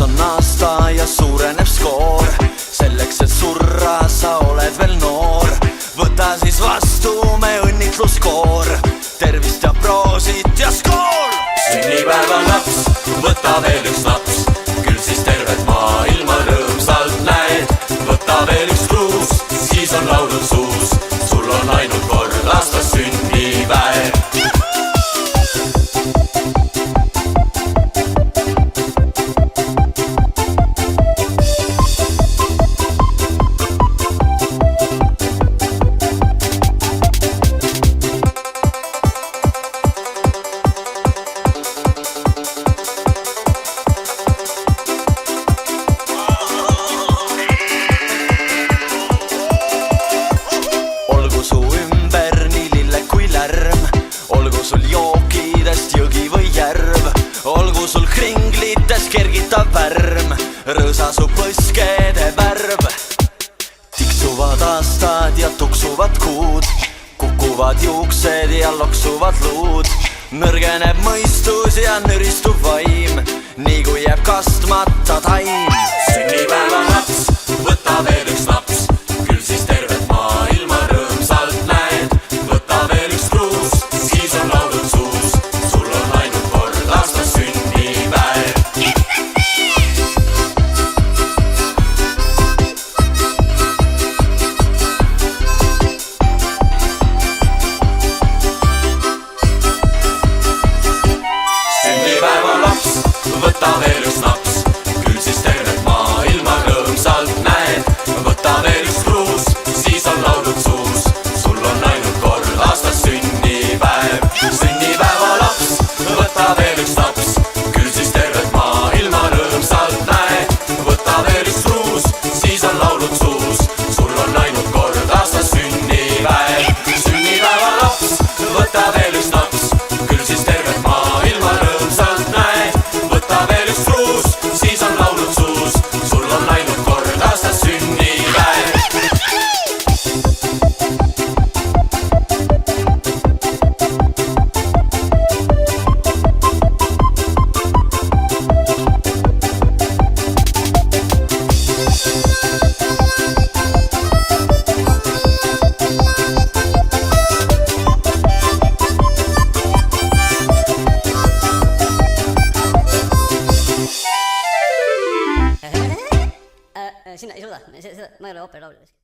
On aasta ja suureneb skoor. Selleks, et surra, sa oled veel noor. Võta siis vastu me õnnitluskoor. Tervist ja proosit ja skool! Sünnipäeva laps, võta veel üks laps. Küll siis tervet maailma rõõmsalt näed. Võta veel üks kruus, siis on laulud suus. Sul on ainult kord aastas sünnipäev. Su ümber nii lille kui lärm. Olgu sul jookidest jõgi või järv. Olgu sul kringlites kergitav värm. Rõõsa su põskede värv. Tiksuvad aastad ja tuksuvad kuud. Kukuvad juuksed ja loksuvad luud. Nõrgeneb mõistus ja nüristub vaim. Nii kui jääb kastmata taim. Sünnipäeva laps, võta veel üks laps. Küll siis tervet maailma rõõmsalt näed. Võta veel üks kruus, siis on laulud suus. Sul on ainult kord aastas sünnipäev. Sünnipäeva laps, võta veel üks laps. Küll siis tervet maailma rõõmsalt näed. Võta veel üks kruus, siis on laulud suus. Sul on ainult kord aastas sünnipäev. Sünnipäeva laps, võta veel üks laps. Küll siis tervet maailma rõõmsalt näed. Võta veel üks kruus, siis on laulud suus. Sul on ainult kord aastas sünnipäev. Sünnipäeva laps, võta veel üks laps. Küll siis tervet maailma rõõmsalt näed. Võta veel üks kruus, siis on laulud suus. Sul on ainult kord aastas sünnipäev. Sinna ei suuda, ma ei ole ooperilaulja.